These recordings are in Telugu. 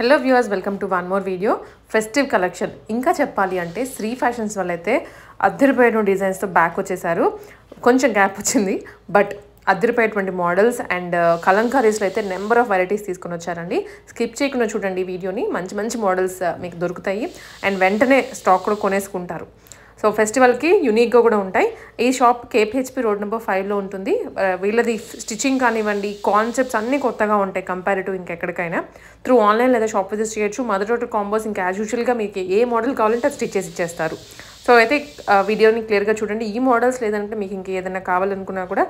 Hello viewers, welcome to one more video. Festive collection ఇంకా చెప్పాలి అంటే శ్రీ ఫ్యాషన్స్ వాళ్ళైతే అద్దరిపోయిన డిజైన్స్తో బ్యాక్ వచ్చేసారు. కొంచెం గ్యాప్ వచ్చింది, బట్ అద్దరిపోయేటువంటి మోడల్స్ అండ్ కలంకారీస్లో అయితే నెంబర్ ఆఫ్ వెరైటీస్ తీసుకొని వచ్చారండి. స్కిప్ చేయకుండా చూడండి వీడియోని, మంచి మంచి మోడల్స్ మీకు దొరుకుతాయి అండ్ వెంటనే స్టాక్ కూడా కొనేసుకుంటారు. సో ఫెస్టివల్కి యూనిక్గా కూడా ఉంటాయి. ఈ షాప్ KPHP రోడ్ నెంబర్ 5లో ఉంటుంది. వీళ్ళది స్టిచ్చింగ్ కానివ్వండి, కాన్సెప్ట్స్ అన్నీ కొత్తగా ఉంటాయి కంపారిటివ్ ఇంకెక్కడికైనా. త్రూ ఆన్లైన్ లేదా షాప్ విజిట్ చేయొచ్చు. మదర్ కాంబోస్ ఇంకా యాజ్ యూజువల్గా మీకు ఏ మోడల్ కావాలంటే అది స్టిచ్ చేసి ఇచ్చేస్తారు. సో అయితే వీడియోని క్లియర్గా చూడండి. ఈ మోడల్స్ లేదంటే మీకు ఇంకేదైనా కావాలనుకున్నా కూడా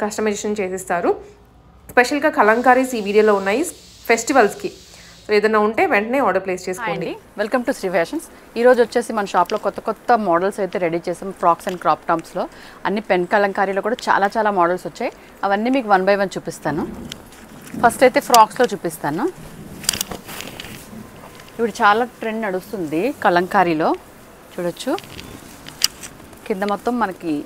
కస్టమైజేషన్ చేసిస్తారు. స్పెషల్గా కలంకారీస్ ఈ వీడియోలో ఉన్నాయి ఫెస్టివల్స్కి. సో ఏదైనా ఉంటే వెంటనే ఆర్డర్ ప్లేస్ చేసుకోండి. Welcome to Shri Fashions. ఈరోజు వచ్చేసి మన షాప్లో కొత్త మోడల్స్ అయితే రెడీ చేసాం. ఫ్రాక్స్ అండ్ క్రాప్ టాప్స్లో అన్ని పెన్ కలంకారీలో కూడా చాలా మోడల్స్ వచ్చాయి. అవన్నీ మీకు 1 by 1 చూపిస్తాను. ఫస్ట్ అయితే ఫ్రాక్స్లో చూపిస్తాను. ఇప్పుడు చాలా ట్రెండ్ నడుస్తుంది కలంకారీలో, చూడొచ్చు. కింద మొత్తం మనకి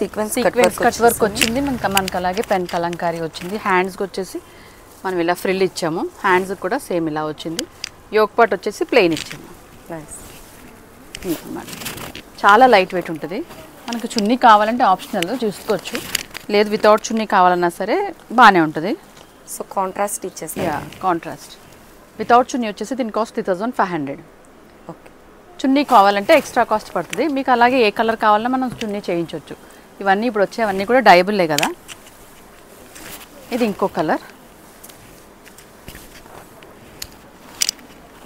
సీక్వెన్స్ కట్ వర్క్ వచ్చింది. మనకి అలాగే పెన్ కలంకారీ వచ్చింది. హ్యాండ్స్కి వచ్చేసి మనం ఇలా ఫ్రిల్ ఇచ్చాము. హ్యాండ్స్ కూడా సేమ్ ఇలా వచ్చింది. యోక్ పార్ట్ వచ్చేసి ప్లెయిన్ ఇచ్చాము. చాలా లైట్ వెయిట్ ఉంటుంది. మనకు చున్నీ కావాలంటే ఆప్షనల్ చూసుకోవచ్చు, లేదు వితౌట్ చున్నీ కావాలన్నా సరే బాగానే ఉంటుంది. సో కాంట్రాస్ట్ ఇచ్చేసి కాంట్రాస్ట్ వితౌట్ చున్నీ వచ్చేసి దీని కాస్ట్ 3500. ఓకే, చున్నీ కావాలంటే ఎక్స్ట్రా కాస్ట్ పడుతుంది. మీకు అలాగే ఏ కలర్ కావాలన్నా మనం చున్నీ చేయించవచ్చు. ఇవన్నీ ఇప్పుడు వచ్చేవన్నీ కూడా డైబుల్లే కదా. ఇది ఇంకో కలర్,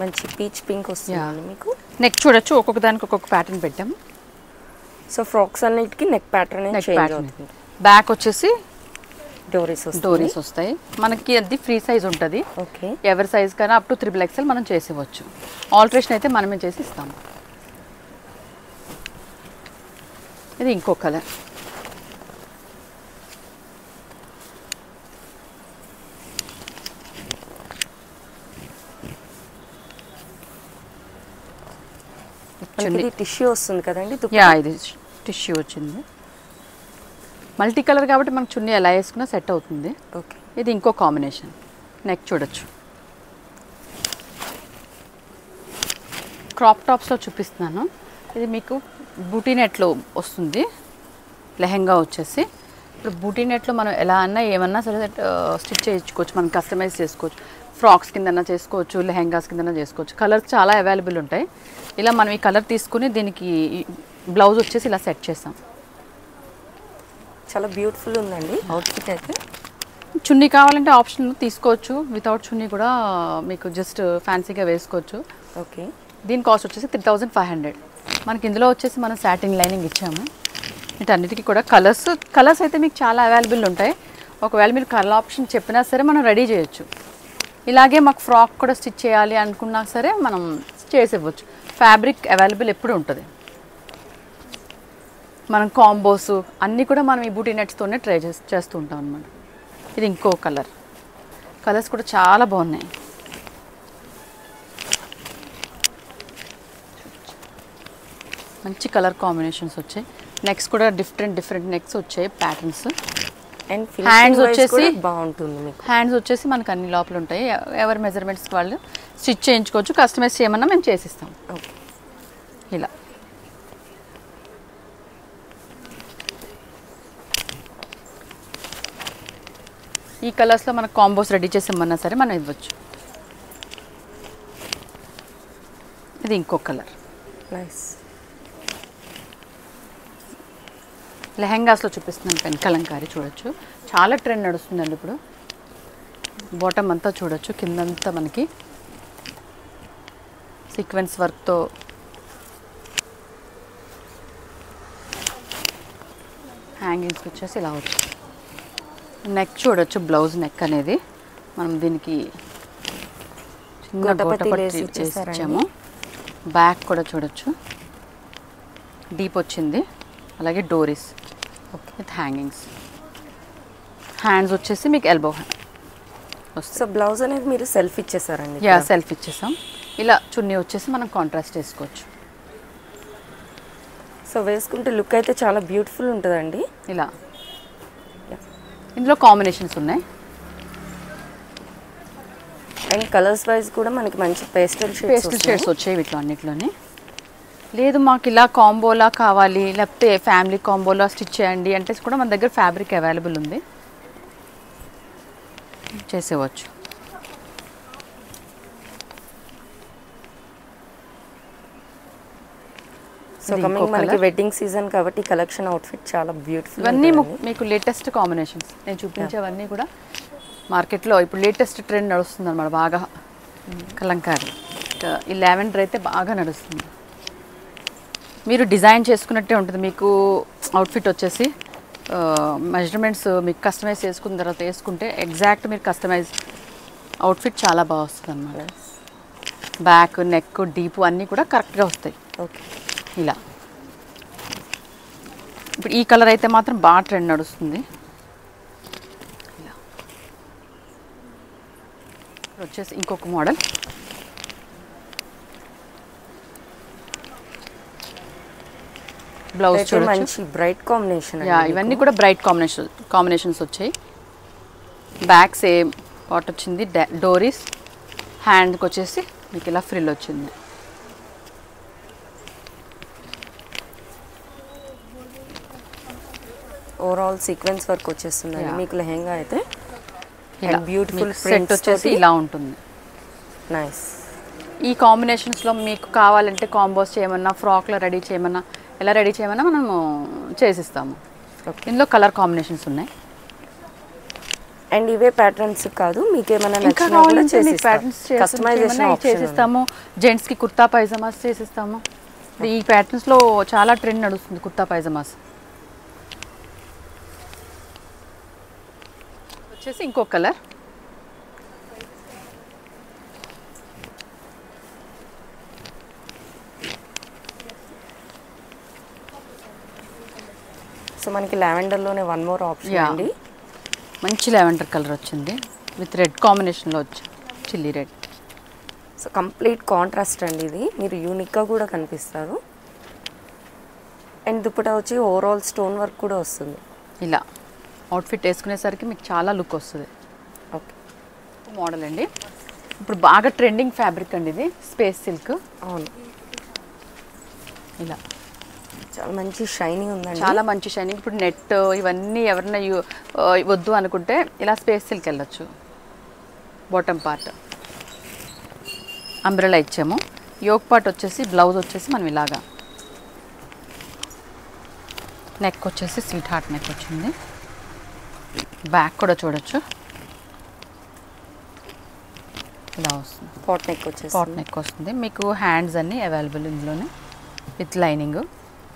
మంచి పీచ్ పింక్ వస్తుంది మీకు. నెక్ చూడొచ్చు, ఒక్కొక్క దానికి ఒక్కొక్క ప్యాటర్న్ పెట్టాము. సో ఫ్రాక్స్ అన్నిటికి నెక్ ప్యాటర్న్ బ్యాక్ వచ్చేసి డోరీస్ వస్తాయి. మనకి అది ఫ్రీ సైజ్ ఉంటుంది. ఓకే, ఎవరి సైజ్ కన్నా అప్ టు 3XL మనం చేసేవచ్చు. ఆల్టరేషన్ అయితే మనమే చేసి ఇస్తాము. ఇది ఇంకో కలర్, టిష్యూ వస్తుంది కదండి. ఇది టిష్యూ వచ్చింది. మల్టీ కలర్ కాబట్టి మనకు చున్నీ ఎలా వేసుకున్నా సెట్ అవుతుంది. ఓకే, ఇది ఇంకో కాంబినేషన్. నెక్ చూడొచ్చు. క్రాప్ టాప్స్లో చూపిస్తున్నాను. ఇది మీకు బూటీ నెట్లో వస్తుంది. లెహెంగా వచ్చేసి ఇప్పుడు బూటీ నెట్లో మనం ఎలా అన్నా ఏమన్నా సరే స్టిచ్ చేయించుకోవచ్చు, మనం కస్టమైజ్ చేసుకోవచ్చు. ఫ్రాక్స్ కిందన్నా చేసుకోవచ్చు, లెహెంగాస్ కిందన్నా చేసుకోవచ్చు. కలర్స్ చాలా అవైలబుల్ ఉంటాయి. ఇలా మనం ఈ కలర్ తీసుకుని దీనికి బ్లౌజ్ వచ్చేసి ఇలా సెట్ చేస్తాం. చాలా బ్యూటిఫుల్ ఉందండి అవుట్ఫిట్ అయితే. చున్నీ కావాలంటే ఆప్షన్ తీసుకోవచ్చు. వితౌట్ చున్నీ కూడా మీకు జస్ట్ ఫ్యాన్సీగా వేసుకోవచ్చు. ఓకే, దీని కాస్ట్ వచ్చేసి 3500. మనకి ఇందులో వచ్చేసి మనం సాటిన్ లైనింగ్ ఇచ్చాము. వీటన్నిటికీ కూడా కలర్స్ అయితే మీకు చాలా అవైలబుల్ ఉంటాయి. ఒకవేళ మీరు కలర్ ఆప్షన్ చెప్పినా సరే మనం రెడీ చేయొచ్చు. ఇలాగే మాకు ఫ్రాక్ కూడా స్టిచ్ చేయాలి అనుకున్నా సరే మనం చేసేవచ్చు. ఫ్యాబ్రిక్ అవైలబుల్ ఎప్పుడు ఉంటుంది. మనం కాంబోస్ అన్నీ కూడా మనం ఈ బూటీ నెట్స్తోనే ట్రై చేస్తూ ఉంటాం అన్నమాట. ఇది ఇంకో కలర్స్ కూడా చాలా బాగున్నాయి. మంచి కలర్ కాంబినేషన్స్ వచ్చాయి. నెక్స్ట్ కూడా డిఫరెంట్ నెక్స్ వచ్చాయి ప్యాటర్న్స్. అండ్ హ్యాండ్స్ వచ్చేసి బాగుంటుంది మీకు. హ్యాండ్స్ వచ్చేసి మనకు అన్ని లోపల ఉంటాయి. ఎవరి మెజర్మెంట్స్ వాళ్ళు స్టిచ్ చేయించుకోవచ్చు. కస్టమైజ్ చేయమన్నా మేము చేసిస్తాం. ఓకే, ఇలా ఈ కలర్స్లో మనకు కాంబోస్ రెడీ చేసి ఇమ్మన్నా సరే మనం ఇవ్వచ్చు. ఇది ఇంకో కలర్. నైస్. లెహెంగాస్లో చూపిస్తున్నాను. పెన్ కలంకారీ చూడొచ్చు, చాలా ట్రెండ్ నడుస్తుందండి ఇప్పుడు. బాటమ్ అంతా చూడొచ్చు, కిందంతా మనకి సీక్వెన్స్ వర్క్తో హ్యాంగింగ్స్ వచ్చేసి ఇలా వచ్చింది. నెక్ చూడొచ్చు, బ్లౌజ్ నెక్ అనేది మనం దీనికి చిన్న గోటపట్టి ఇచ్చాము. బ్యాక్ కూడా చూడొచ్చు, డీప్ వచ్చింది. అలాగే డోరీస్ విత్ హ్యాంగింగ్స్. హ్యాండ్స్ వచ్చేసి మీకు ఎల్బో హ్యాండ్. సో బ్లౌజ్ అనేది మీరు సెల్ఫ్ ఇచ్చేసారండి? సెల్ఫ్ ఇచ్చేసాం. ఇలా చున్నీ వచ్చేసి మనం కాంట్రాస్ట్ వేసుకోవచ్చు. సో వేసుకుంటే లుక్ అయితే చాలా బ్యూటిఫుల్ ఉంటుందండి. ఇలా ఇందులో కాంబినేషన్స్ ఉన్నాయి. అండ్ కలర్స్ వైజ్ కూడా మనకి మంచి పేస్టల్ షేడ్స్ వచ్చాయి వీటిలో అన్నిట్లోనే. లేదు మాకు ఇలా కాంబోలా కావాలి, లేకపోతే ఫ్యామిలీ కాంబోలా స్టిచ్ చేయండి అంటే కూడా మన దగ్గర ఫ్యాబ్రిక్ అవైలబుల్ ఉంది, చేసేవచ్చు. సో కమింగ్ మనకి వెడ్డింగ్ సీజన్ కాబట్టి కలెక్షన్ అవుట్ఫిట్ చాలా బ్యూటిఫుల్. ఇవన్నీ మీకు లేటెస్ట్ కాంబినేషన్స్ నేను చూపించేవన్నీ కూడా మార్కెట్లో ఇప్పుడు లేటెస్ట్ ట్రెండ్ నడుస్తుంది అన్నమాట బాగా. కలంకారీ ఈ లావెండర్ అయితే బాగా నడుస్తుంది. మీరు డిజైన్ చేసుకున్నట్టే ఉంటుంది. మీకు అవుట్ఫిట్ వచ్చేసి మెజర్మెంట్స్ మీకు కస్టమైజ్ చేసుకున్న తర్వాత వేసుకుంటే ఎగ్జాక్ట్ మీరు కస్టమైజ్ అవుట్ఫిట్ చాలా బాగా వస్తుంది అన్నమాట. బ్యాక్ నెక్ డీప్ అన్నీ కూడా కరెక్ట్గా వస్తాయి. ఓకే, ఇలా ఇప్పుడు ఈ కలర్ అయితే మాత్రం బాగా ట్రెండ్ నడుస్తుంది. ఇలా వచ్చేసి ఇంకొక మోడల్. బ్లౌజ్ చూడొచ్చు, మంచి బ్రైట్ కాంబినేషన్. ఇవన్నీ కూడా బ్రైట్ కాంబినేషన్స్ వచ్చాయి. బ్యాక్ సేమ్ పాట్ వచ్చింది, డోరీస్, హ్యాండ్కి వచ్చేసి మీకు ఇలా ఫ్రిల్ వచ్చింది. ఓవరాల్ సీక్వెన్స్ వర్క్ వచ్చేస్తుంది మీకు లెహంగా అయితే. బ్యూటిఫుల్ సెట్ వచ్చేసి ఇలా ఉంటుంది. నైస్. ఈ కాంబినేషన్స్లో మీకు కావాలంటే కాంబోస్ చేయమన్నా, ఫ్రాక్లో రెడీ చేయమన్నా, ఎలా రెడీ చేయమన్నా మనము చేసిస్తాము. ఇందులో కలర్ కాంబినేషన్స్ ఉన్నాయి. అండ్ ఇవే ప్యాటర్న్స్ కాదు, మీకు ఏమైనా ఇంకా కావాలంటే ప్యాటర్న్స్ చేసిస్తాము. జెంట్స్కి కుర్తా పైజామాస్ చేసిస్తాము. ఈ ప్యాటర్న్స్లో చాలా ట్రెండ్ నడుస్తుంది కుర్తా పైజామాస్. వచ్చేసి ఇంకో కలర్. సో మనకి లావెండర్లోనే వన్ మోర్ ఆప్షన్ అండి. మంచి లావెండర్ కలర్ వచ్చింది విత్ రెడ్ కాంబినేషన్లో వచ్చింది, chilli red. So complete contrast అండి ఇది, మీరు యూనిక్గా కూడా కనిపిస్తారు. అండ్ దుపట్టా వచ్చి ఓవరాల్ స్టోన్ వర్క్ కూడా వస్తుంది. ఇలా అవుట్ఫిట్ వేసుకునేసరికి మీకు చాలా లుక్ వస్తుంది. ఓకే, మోడల్ అండి. ఇప్పుడు బాగా ట్రెండింగ్ ఫ్యాబ్రిక్ అండి ఇది, స్పేస్ సిల్క్. అవును, ఇలా చాలా మంచి షైనింగ్ ఉందండి. చాలా మంచి షైనింగ్. ఇప్పుడు నెట్ ఇవన్నీ ఎవరైనా వద్దు అనుకుంటే ఇలా స్పేస్ సిల్క్ వెళ్ళొచ్చు. బాటమ్ పార్ట్ అంబ్రెలా ఇచ్చాము. యోక్ పార్ట్ వచ్చేసి బ్లౌజ్ వచ్చేసి మనం ఇలాగా, నెక్ వచ్చేసి స్వీట్ హార్ట్ నెక్ వచ్చింది. బ్యాక్ కూడా చూడొచ్చు ఇలా వస్తుంది. పాట్ నెక్ వచ్చేసి పాట్ నెక్ వస్తుంది. మీకు హ్యాండ్స్ అన్నీ అవైలబుల్ ఇందులోనే విత్ లైనింగ్.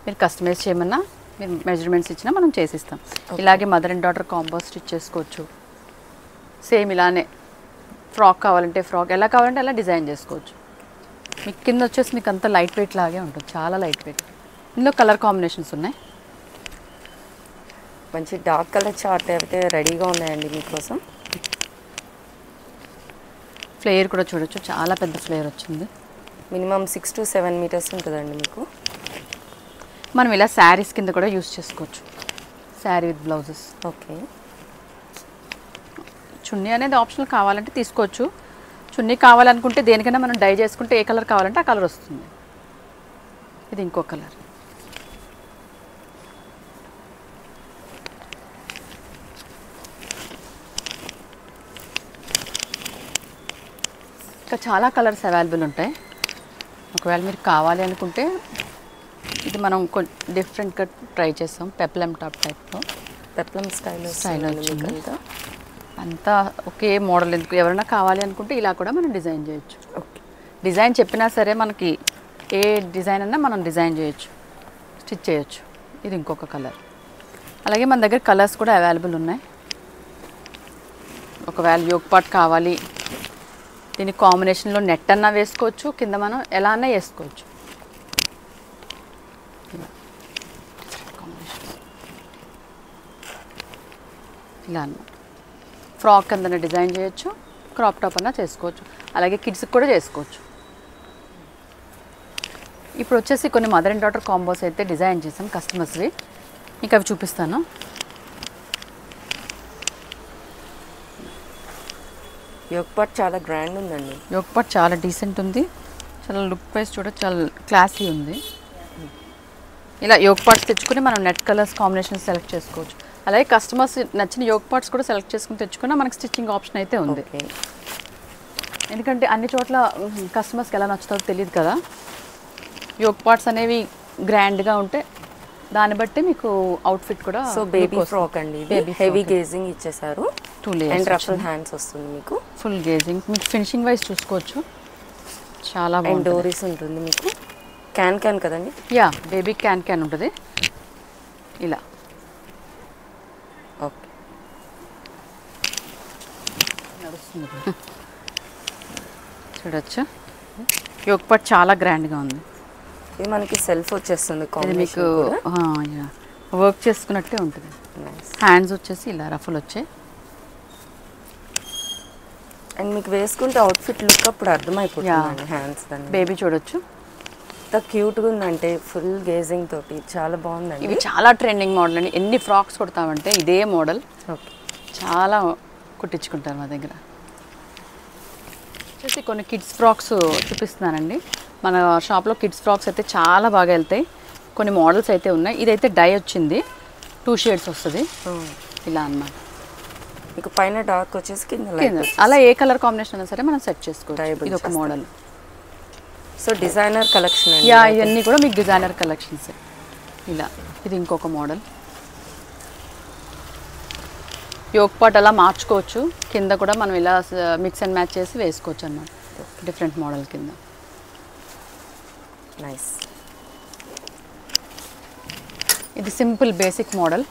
మీరు కస్టమైజ్ చేయమన్నా, మీరు మెజర్మెంట్స్ ఇచ్చినా మనం చేసిస్తాం. ఇలాగే mother and daughter combo stitch చేసుకోవచ్చు. సేమ్ ఇలానే ఫ్రాక్ కావాలంటే ఫ్రాక్, ఎలా కావాలంటే అలా డిజైన్ చేసుకోవచ్చు. మీకు కింద వచ్చేసి మీకు అంతా లైట్ వెయిట్ లాగే ఉంటుంది, చాలా లైట్ వెయిట్. ఇందులో కలర్ కాంబినేషన్స్ ఉన్నాయి. మంచి డార్క్ కలర్ చార్ట్ అయితే రెడీగా ఉన్నాయండి మీకోసం. ఫ్లేయర్ కూడా చూడొచ్చు, చాలా పెద్ద ఫ్లేయర్ వచ్చింది. మినిమం 6 to 7 మీటర్స్ ఉంటుందండి మీకు. మనం ఇలా శారీస్ కింద కూడా యూస్ చేసుకోవచ్చు, శారీ విత్ బ్లౌజెస్. ఓకే, చున్నీ అనేది ఆప్షనల్, కావాలంటే తీసుకోవచ్చు. చున్నీ కావాలనుకుంటే దేనికైనా మనం డై చేసుకుంటే ఏ కలర్ కావాలంటే ఆ కలర్ వస్తుంది. ఇది ఇంకో కలర్. ఇంకా చాలా కలర్స్ అవైలబుల్ ఉంటాయి. ఒకవేళ మీరు కావాలి అనుకుంటే ఇది మనం డిఫరెంట్గా ట్రై చేస్తాం. పెప్లం టాప్ టైప్లో, పెప్లం స్టైల్ వచ్చింది. అంతా ఒకే మోడల్. ఎందుకు ఎవరైనా కావాలి అనుకుంటే ఇలా కూడా మనం డిజైన్ చేయొచ్చు. ఓకే, డిజైన్ చెప్పినా సరే మనకి ఏ డిజైన్ అన్నా మనం డిజైన్ చేయొచ్చు, స్టిచ్ చేయొచ్చు. ఇది ఇంకొక కలర్. అలాగే మన దగ్గర కలర్స్ కూడా అవైలబుల్ ఉన్నాయి. ఒకవేళ యోక్ పార్ట్ కావాలి, దీని కాంబినేషన్లో నెట్ అన్నా వేసుకోవచ్చు, కింద మనం ఎలా అన్నా వేసుకోవచ్చు. ఇలా అన్నమాట. ఫ్రాక్ కింద డిజైన్ చేయొచ్చు, క్రాప్ టాప్ అన్నా చేసుకోవచ్చు. అలాగే కిడ్స్కి కూడా చేసుకోవచ్చు. ఇప్పుడు వచ్చేసి కొన్ని మదర్ అండ్ డాటర్ కాంబోస్ అయితే డిజైన్ చేసాం కస్టమర్స్వి, మీకు అవి చూపిస్తాను. యోక్ పార్ట్ చాలా గ్రాండ్ ఉందండి. యోక్ పార్ట్ చాలా డీసెంట్ ఉంది, చాలా లుక్ వైజ్ చూడ చాలా క్లాసీ ఉంది. ఇలా యోక్ పార్ట్స్ తెచ్చుకుని మనం నెట్ కలర్స్ కాంబినేషన్ సెలెక్ట్ చేసుకోవచ్చు. అలాగే కస్టమర్స్ నచ్చిన యోక్ పార్ట్స్ కూడా సెలెక్ట్ చేసుకుని తెచ్చుకున్నా మనకి స్టిచ్చింగ్ ఆప్షన్ అయితే ఉంది. ఎందుకంటే అన్ని చోట్ల కస్టమర్స్కి ఎలా నచ్చుతుందో తెలియదు కదా. యోక్ పార్ట్స్ అనేవి గ్రాండ్గా ఉంటే దాన్ని బట్టి మీకు అవుట్ఫిట్ కూడా. సో బేబీ ఫ్రాక్ అండి, హెవీ గేజింగ్ ఇచ్చేసారు, 2 layers అండ్ రఫల్ హ్యాండ్స్ వస్తుంది మీకు. ఫుల్ గేజింగ్ మీకు ఫినిషింగ్ వైజ్ చూసుకోవచ్చు, చాలా అండ్ బాగుంటుంది. డోరీస్ ఉంటుంది మీకు. క్యాన్ కదండి. యా బేబీ క్యాన్ ఉంటుంది ఇలా. ఓకే, నడుస్తుంది చూడొచ్చు. యోక్ పార్ట్ చాలా గ్రాండ్గా ఉంది. ఇది మనకి సెల్ఫ్ వచ్చేస్తుంది, ఇది మీకు వర్క్ చేసుకున్నట్టే ఉంటుంది. హ్యాండ్స్ వచ్చేసి ఇలా రఫుల్ వచ్చాయి. అండ్ మీకు వేసుకుంటే అవుట్ఫిట్ లుక్ అప్పుడు అర్థమైపోతుంది. హ్యాండ్స్ దాన్ని బేబీ చూడొచ్చు, ఎంత క్యూట్గా ఉందంటే ఫుల్ గేజింగ్ తోటి చాలా బాగుందండి. ఇవి చాలా ట్రెండింగ్ మోడల్ అండి. ఎన్ని ఫ్రాక్స్ కుడతామంటే ఇదే మోడల్ ఓకే, చాలా కుట్టించుకుంటారు మా దగ్గర. వచ్చేసి కొన్ని కిడ్స్ ఫ్రాక్స్ చూపిస్తున్నానండి. మన షాప్లో కిడ్స్ ఫ్రాక్స్ అయితే చాలా బాగా వెళ్తాయి. కొన్ని మోడల్స్ అయితే ఉన్నాయి. ఇదైతే డై వచ్చింది, 2 shades వస్తుంది ఇలా అన్నమాట. మీకు పైన డార్క్ వచ్చేసి కింద అలా ఏ కలర్ కాంబినేషన్ అయినా సరే మనం సెట్ చేసుకోవచ్చు. ఇది ఒక model. So designer collection yeah ఇవన్నీ కూడా మీకు డిజైనర్ కలెక్షన్స్. ఇలా ఇది ఇంకొక మోడల్. యోక్ పార్ట్ అలా మార్చుకోవచ్చు, కింద కూడా మనం ఇలా మిక్స్ అండ్ మ్యాచ్ చేసి వేసుకోవచ్చు అన్నమాట. డిఫరెంట్ మోడల్ కింద. నైస్. ఇది సింపుల్ బేసిక్ మోడల్.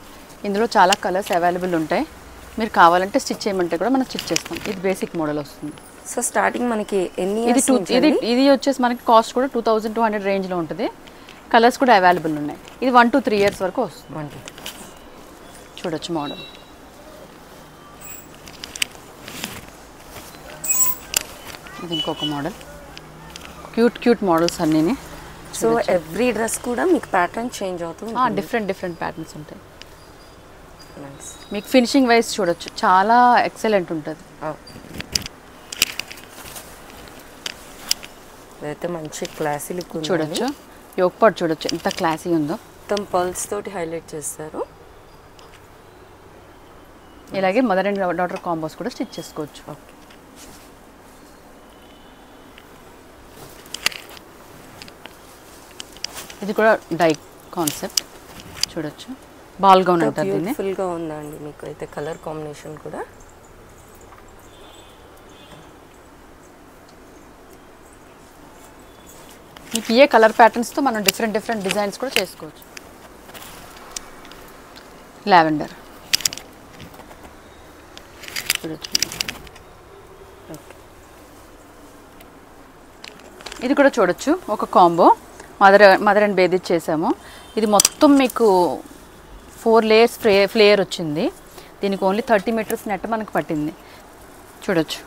ఇందులో చాలా కలర్స్ అవైలబుల్ ఉంటాయి. మీరు కావాలంటే స్టిచ్ చేయమంటే కూడా మనం స్టిచ్ చేస్తాం. ఇది బేసిక్ మోడల్ వస్తుంది. సో స్టార్టింగ్ మనకి ఎన్ని ఇది వచ్చేసి మనకి కాస్ట్ కూడా 2200 రేంజ్లో ఉంటుంది. కలర్స్ కూడా అవైలబుల్ ఉన్నాయి. ఇది 1 to 3 years వరకు వస్తుంది. చూడొచ్చు మోడల్. ఇది ఇంకొక మోడల్. క్యూట్ మోడల్స్ అన్నీ. సో ఎవ్రీ డ్రెస్ కూడా మీకు ప్యాటర్న్ చేంజ్ అవుతుంది. డిఫరెంట్ ప్యాటర్న్స్ ఉంటాయి. మీకు ఫినిషింగ్ వైజ్ చూడొచ్చు, చాలా ఎక్సలెంట్ ఉంటుంది. ఇదైతే మంచి క్లాసీ లుక్ చూడొచ్చు. యోక్ పార్ట్ చూడొచ్చు ఎంత క్లాసీ ఉందో. మొత్తం పర్ల్స్ తోటి హైలైట్ చేస్తారు. ఇలాగే మదర్ అండ్ డాటర్ కాంబోస్ కూడా స్టిచ్ చేసుకోవచ్చు. ఓకే, ఇది కూడా డై కాన్సెప్ట్ చూడొచ్చు. బాల్ గౌన్ అంటారు దీన్ని. బ్యూటిఫుల్గా ఉందండి మీకు అయితే కలర్ కాంబినేషన్ కూడా. మీకు ఏ కలర్ ప్యాటర్న్స్తో మనం డిఫరెంట్ డిజైన్స్ కూడా చేసుకోవచ్చు. లావెండర్ చూడొచ్చు. ఇది కూడా చూడొచ్చు, ఒక కాంబో మదర్ అండ్ బేబీ చేసాము. ఇది మొత్తం మీకు 4 layers ఫ్లేయర్ వచ్చింది. దీనికి ఓన్లీ 30 meters నెట్ మనకు పట్టింది. చూడొచ్చు.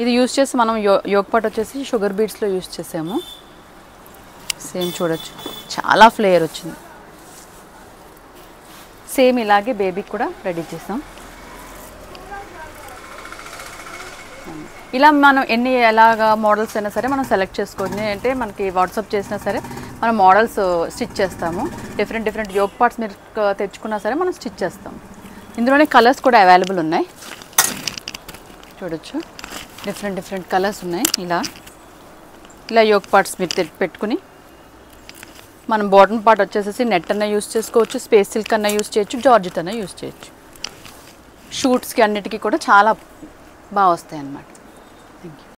ఇది యూస్ చేసి మనం యోక్ పార్ట్ వచ్చేసి షుగర్ బీడ్స్లో యూస్ చేసాము. సేమ్ చూడొచ్చు, చాలా ఫ్లేయర్ వచ్చింది. సేమ్ ఇలాగే బేబీకి కూడా రెడీ చేసాం. ఇలా మనం ఎలాగా మోడల్స్ అయినా సరే మనం సెలెక్ట్ చేసుకొని అంటే మనకి వాట్సాప్ చేసినా సరే మనం మోడల్స్ స్టిచ్ చేస్తాము. డిఫరెంట్ యోక్ పార్ట్స్ మీరు తెచ్చుకున్నా సరే మనం స్టిచ్ చేస్తాం. ఇందులోనే కలర్స్ కూడా అవైలబుల్ ఉన్నాయి. చూడొచ్చు, డిఫరెంట్ కలర్స్ ఉన్నాయి. ఇలా యోక్ పార్ట్స్ మీరు పెట్టుకుని మనం బాటమ్ పార్ట్ వచ్చేసి నెట్ అన్న యూస్ చేసుకోవచ్చు, స్పేస్ సిల్క్ అన్న యూస్ చేయొచ్చు, జార్జెట్ అన్న యూస్ చేయొచ్చు. షూట్స్కి అన్నిటికీ కూడా చాలా బాగా వస్తాయి అన్నమాట. Thank you.